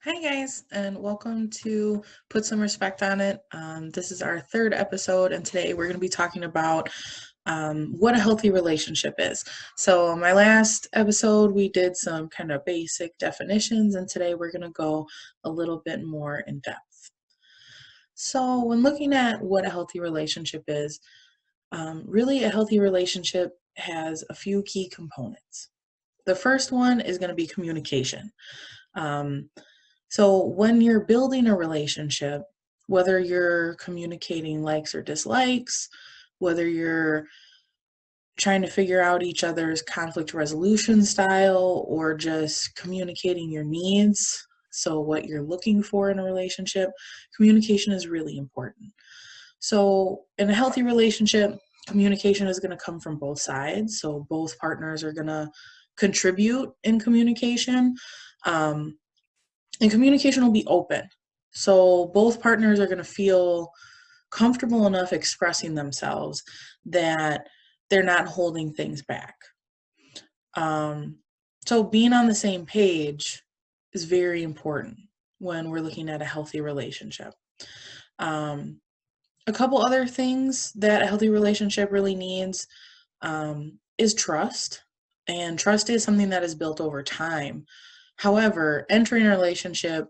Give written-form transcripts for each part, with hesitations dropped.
Hi, guys, and welcome to Put Some Respect on It. This is our third episode, and today we're going to be talking about what a healthy relationship is. So, my last episode, we did some kind of basic definitions, and today we're going to go a little bit more in depth. So, when looking at what a healthy relationship is, really a healthy relationship has a few key components. The first one is going to be communication. Um, so when you're building a relationship, whether you're communicating likes or dislikes, whether you're trying to figure out each other's conflict resolution style or just communicating your needs, so what you're looking for in a relationship, communication is really important. So in a healthy relationship, communication is going to come from both sides. So both partners are going to contribute in communication. Um, and communication will be open. So both partners are going to feel comfortable enough expressing themselves that they're not holding things back. Um, so being on the same page is very important when we're looking at a healthy relationship. Um, a couple other things that a healthy relationship really needs is trust. And trust is something that is built over time. However, entering a relationship,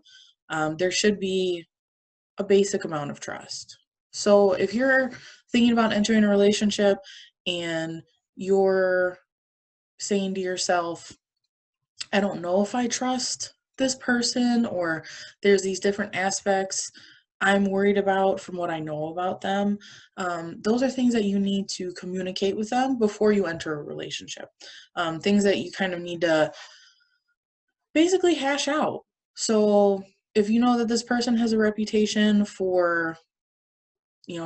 there should be a basic amount of trust. So if you're thinking about entering a relationship and you're saying to yourself, I don't know if I trust this person, or there's these different aspects I'm worried about from what I know about them, those are things that you need to communicate with them before you enter a relationship. Things that you kind of need to basically hash out. So if you know that this person has a reputation for,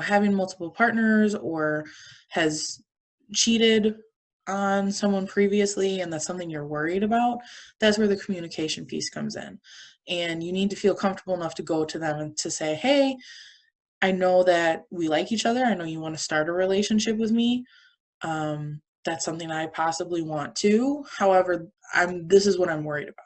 having multiple partners or has cheated on someone previously and that's something you're worried about, that's where the communication piece comes in. And you need to feel comfortable enough to go to them and to say, hey, I know that we like each other. I know you want to start a relationship with me. That's something I possibly want to. However, this is what I'm worried about,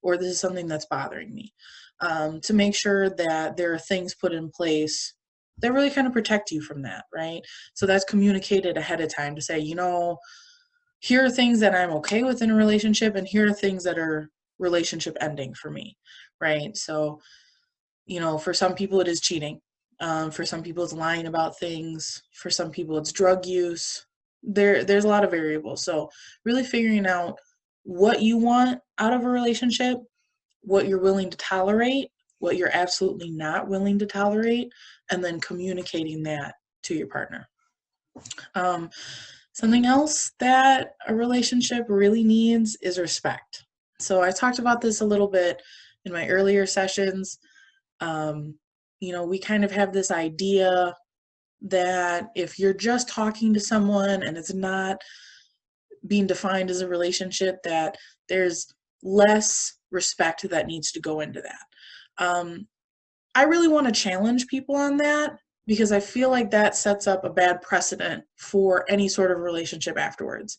or this is something that's bothering me. To make sure that there are things put in place that really kind of protect you from that, right? So that's communicated ahead of time to say, here are things that I'm okay with in a relationship, and here are things that are relationship ending for me, right? So, for some people it is cheating. For some people it's lying about things. For some people it's drug use. There's a lot of variables. So really figuring out what you want out of a relationship, what you're willing to tolerate, what you're absolutely not willing to tolerate, and then communicating that to your partner. Something else that a relationship really needs is respect. So I talked about this a little bit in my earlier sessions. We kind of have this idea that if you're just talking to someone and it's not being defined as a relationship, that there's less respect that needs to go into that. I really want to challenge people on that because I feel like that sets up a bad precedent for any sort of relationship afterwards.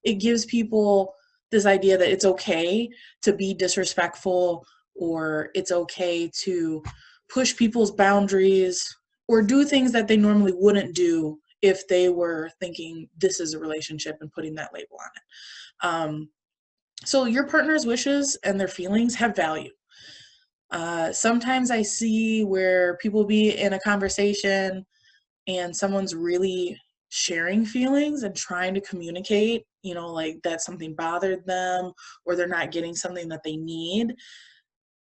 It gives people this idea that it's okay to be disrespectful, or it's okay to push people's boundaries or do things that they normally wouldn't do if they were thinking this is a relationship and putting that label on it. So your partner's wishes and their feelings have value. Sometimes I see where people be in a conversation and someone's really sharing feelings and trying to communicate, like that something bothered them or they're not getting something that they need.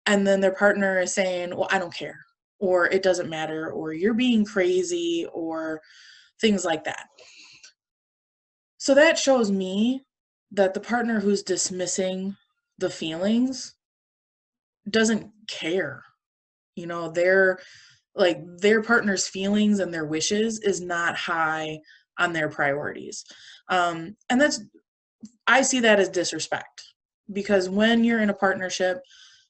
And then their partner is saying, well, I don't care, or it doesn't matter, or you're being crazy, or things like that. So that shows me that the partner who's dismissing the feelings doesn't care. They're like, their partner's feelings and their wishes is not high on their priorities. And I see that as disrespect, because when you're in a partnership,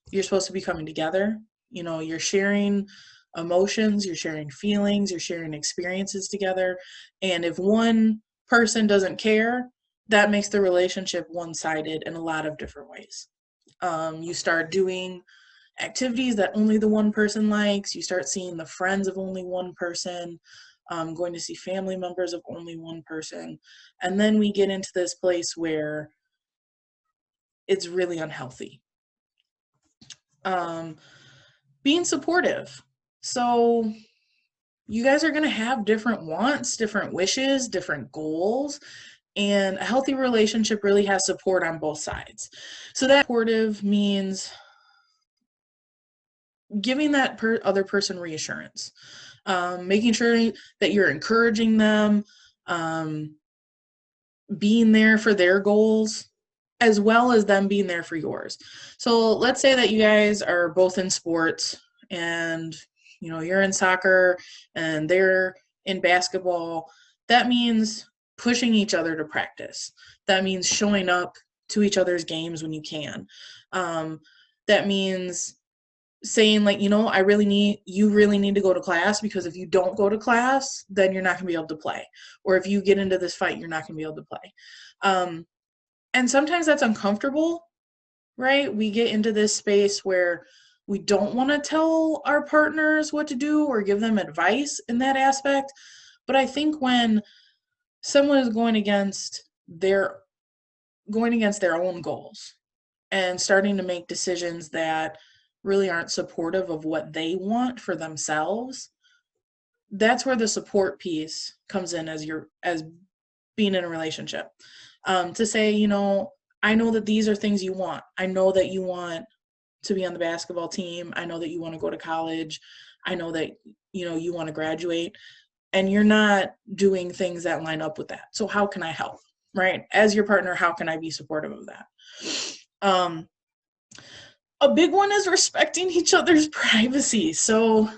you're supposed to be coming together. You're sharing emotions, you're sharing feelings, you're sharing experiences together. And if one person doesn't care, that makes the relationship one-sided in a lot of different ways. You start doing activities that only the one person likes. You start seeing the friends of only one person, going to see family members of only one person. And then we get into this place where it's really unhealthy. Um, Being supportive. So you guys are going to have different wants, different wishes, different goals, and a healthy relationship really has support on both sides. So that supportive means giving that other person reassurance, making sure that you're encouraging them, um, being there for their goals, as well as them being there for yours. So let's say that you guys are both in sports, and you're in soccer and they're in basketball. That means pushing each other to practice. That means showing up to each other's games when you can. That means saying, like, you really need to go to class, because if you don't go to class, then you're not going to be able to play. Or if you get into this fight, you're not going to be able to play. And sometimes that's uncomfortable, right? We get into this space where we don't want to tell our partners what to do or give them advice in that aspect. But I think when someone is going against their own goals and starting to make decisions that really aren't supportive of what they want for themselves, that's where the support piece comes in as being in a relationship. To say, I know that these are things you want. I know that you want to be on the basketball team. I know that you want to go to college. I know that, you want to graduate, and you're not doing things that line up with that. So how can I help, right? As your partner, how can I be supportive of that? A big one is respecting each other's privacy. So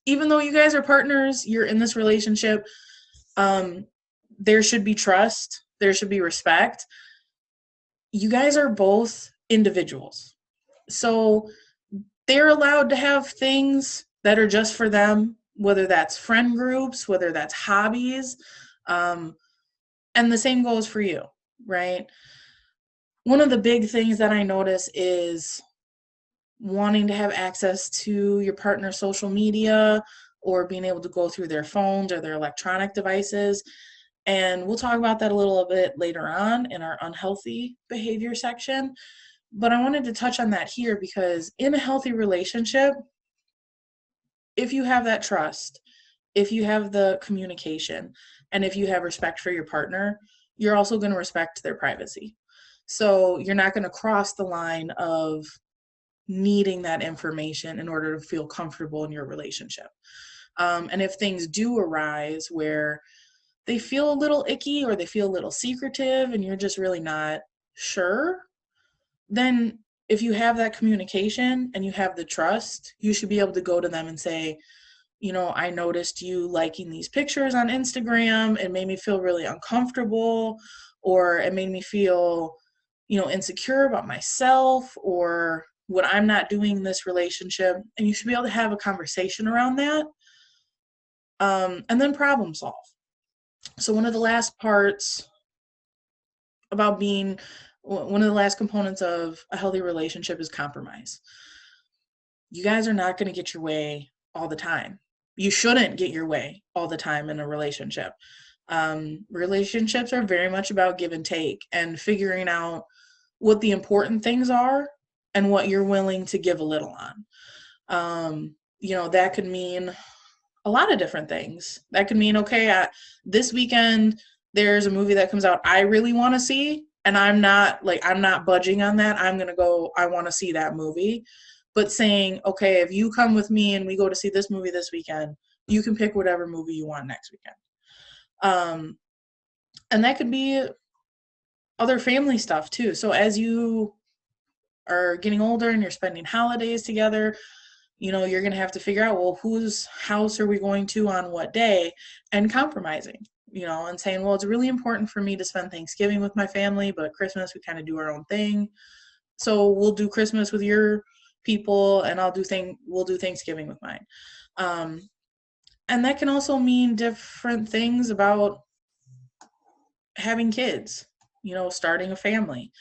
even though you guys are partners, you're in this relationship, there should be trust. There should be respect. You guys are both individuals. So they're allowed to have things that are just for them, whether that's friend groups, whether that's hobbies. And the same goes for you, right? One of the big things that I notice is wanting to have access to your partner's social media, or being able to go through their phones or their electronic devices. And we'll talk about that a little bit later on in our unhealthy behavior section. But I wanted to touch on that here because in a healthy relationship, if you have that trust, if you have the communication, and if you have respect for your partner, you're also going to respect their privacy. So you're not going to cross the line of needing that information in order to feel comfortable in your relationship. And if things do arise where they feel a little icky or they feel a little secretive and you're just really not sure, then if you have that communication and you have the trust, you should be able to go to them and say, I noticed you liking these pictures on Instagram. It made me feel really uncomfortable, or it made me feel, insecure about myself or what I'm not doing in this relationship. And you should be able to have a conversation around that, and then problem solve. So one of the last components of a healthy relationship is compromise. You guys are not going to get your way all the time. You shouldn't get your way all the time in a relationship. Relationships are very much about give and take and figuring out what the important things are and what you're willing to give a little on. That could mean a lot of different things. That could mean, okay, this weekend there's a movie that comes out I really want to see, and I'm not budging on that. I'm going to go, I want to see that movie. But saying, okay, if you come with me and we go to see this movie this weekend, you can pick whatever movie you want next weekend. And that could be other family stuff too. So as you are getting older and you're spending holidays together, you're going to have to figure out, well, whose house are we going to on what day, and compromising, and saying, well, it's really important for me to spend Thanksgiving with my family, but Christmas, we kind of do our own thing. So we'll do Christmas with your people and we'll do Thanksgiving with mine. And that can also mean different things about having kids, starting a family.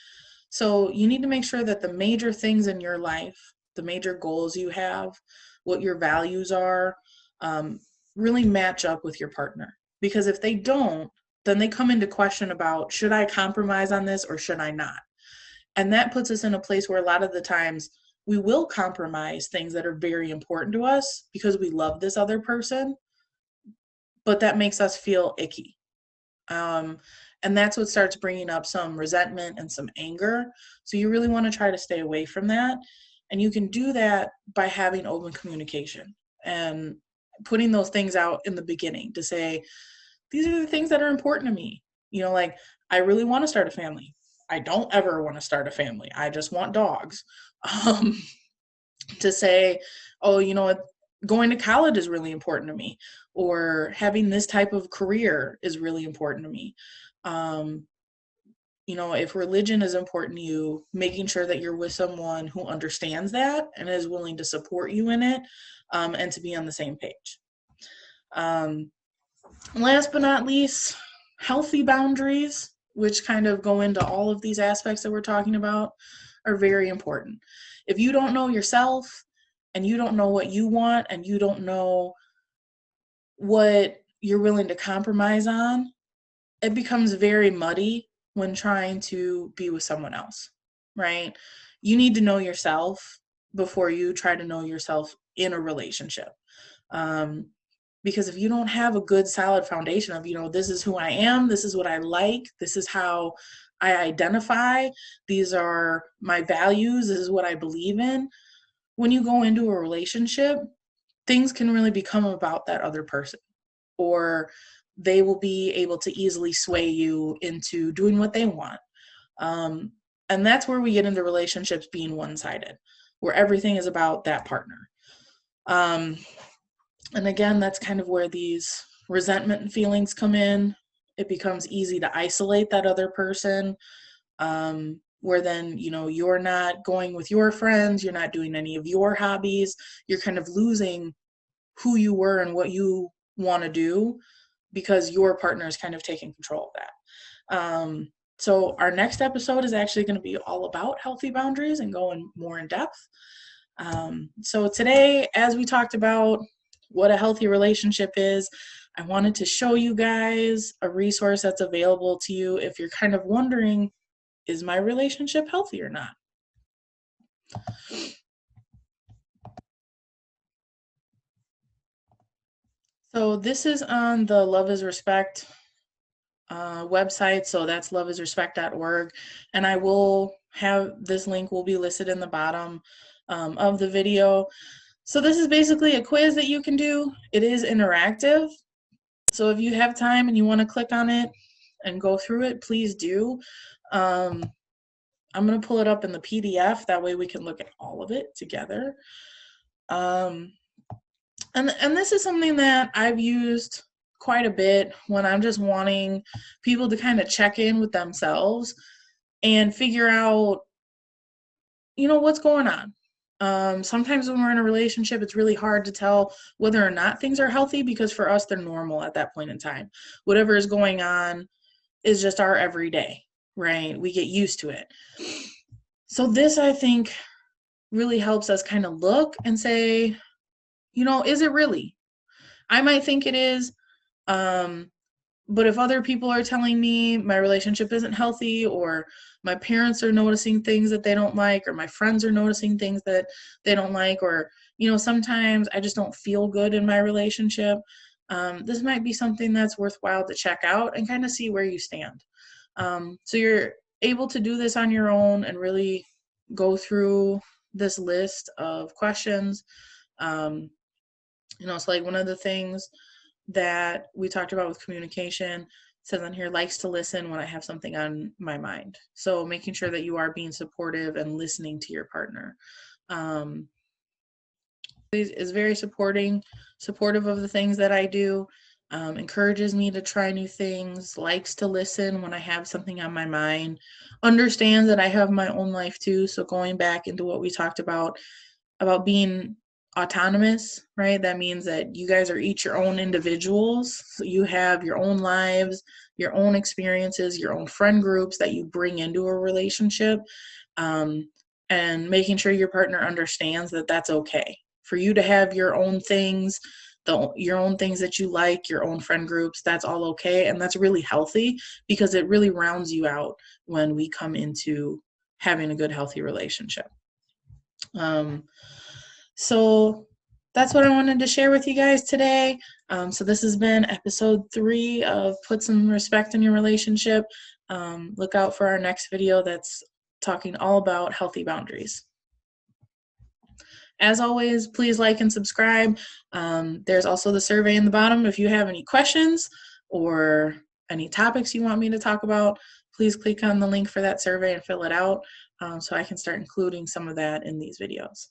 So you need to make sure that the major things in your life the major goals you have, what your values are, really match up with your partner. Because if they don't, then they come into question about, should I compromise on this or should I not? And that puts us in a place where a lot of the times we will compromise things that are very important to us because we love this other person, but that makes us feel icky. And that's what starts bringing up some resentment and some anger. So you really want to try to stay away from that. And you can do that by having open communication and putting those things out in the beginning to say, these are the things that are important to me. Like, I really want to start a family. I don't ever want to start a family. I just want dogs. To say, oh, going to college is really important to me, or having this type of career is really important to me. If religion is important to you, making sure that you're with someone who understands that and is willing to support you in it, and to be on the same page. Last but not least, healthy boundaries, which kind of go into all of these aspects that we're talking about, are very important. If you don't know yourself and you don't know what you want and you don't know what you're willing to compromise on, it becomes very muddy when trying to be with someone else, right? You need to know yourself before you try to know yourself in a relationship. Because if you don't have a good solid foundation of, this is who I am, this is what I like, this is how I identify, these are my values, this is what I believe in, when you go into a relationship, things can really become about that other person, or they will be able to easily sway you into doing what they want. And that's where we get into relationships being one-sided, where everything is about that partner. And again, that's kind of where these resentment feelings come in. It becomes easy to isolate that other person, where then, you're not going with your friends, you're not doing any of your hobbies, you're kind of losing who you were and what you want to do because your partner is kind of taking control of that. So our next episode is actually going to be all about healthy boundaries and going more in depth. So today, as we talked about what a healthy relationship is, I wanted to show you guys a resource that's available to you if you're kind of wondering, is my relationship healthy or not? So this is on the Love is Respect website. So that's loveisrespect.org. And I will have this link will be listed in the bottom of the video. So this is basically a quiz that you can do. It is interactive. So if you have time and you want to click on it and go through it, please do. I'm going to pull it up in the PDF. That way we can look at all of it together. And this is something that I've used quite a bit when I'm just wanting people to kind of check in with themselves and figure out, what's going on. Sometimes when we're in a relationship, it's really hard to tell whether or not things are healthy because for us, they're normal at that point in time. Whatever is going on is just our everyday, right? We get used to it. So this, I think, really helps us kind of look and say, is it really? I might think it is, but if other people are telling me my relationship isn't healthy, or my parents are noticing things that they don't like, or my friends are noticing things that they don't like, or, sometimes I just don't feel good in my relationship, this might be something that's worthwhile to check out and kind of see where you stand. So you're able to do this on your own and really go through this list of questions. It's like one of the things that we talked about with communication says on here, likes to listen when I have something on my mind. So making sure that you are being supportive and listening to your partner. Is very supportive of the things that I do, encourages me to try new things, likes to listen when I have something on my mind, understands that I have my own life too. So going back into what we talked about being autonomous, right? That means that you guys are each your own individuals. So you have your own lives, your own experiences, your own friend groups that you bring into a relationship. And and making sure your partner understands that that's okay. For you to have your own things, your own things that you like, your own friend groups, that's all okay. And that's really healthy because it really rounds you out when we come into having a good, healthy relationship. So that's what I wanted to share with you guys today. So this has been episode 3 of Put Some Respect in Your Relationship. Look out for our next video that's talking all about healthy boundaries. As always, please like and subscribe. There's also the survey in the bottom. If you have any questions or any topics you want me to talk about, please click on the link for that survey and fill it out so I can start including some of that in these videos.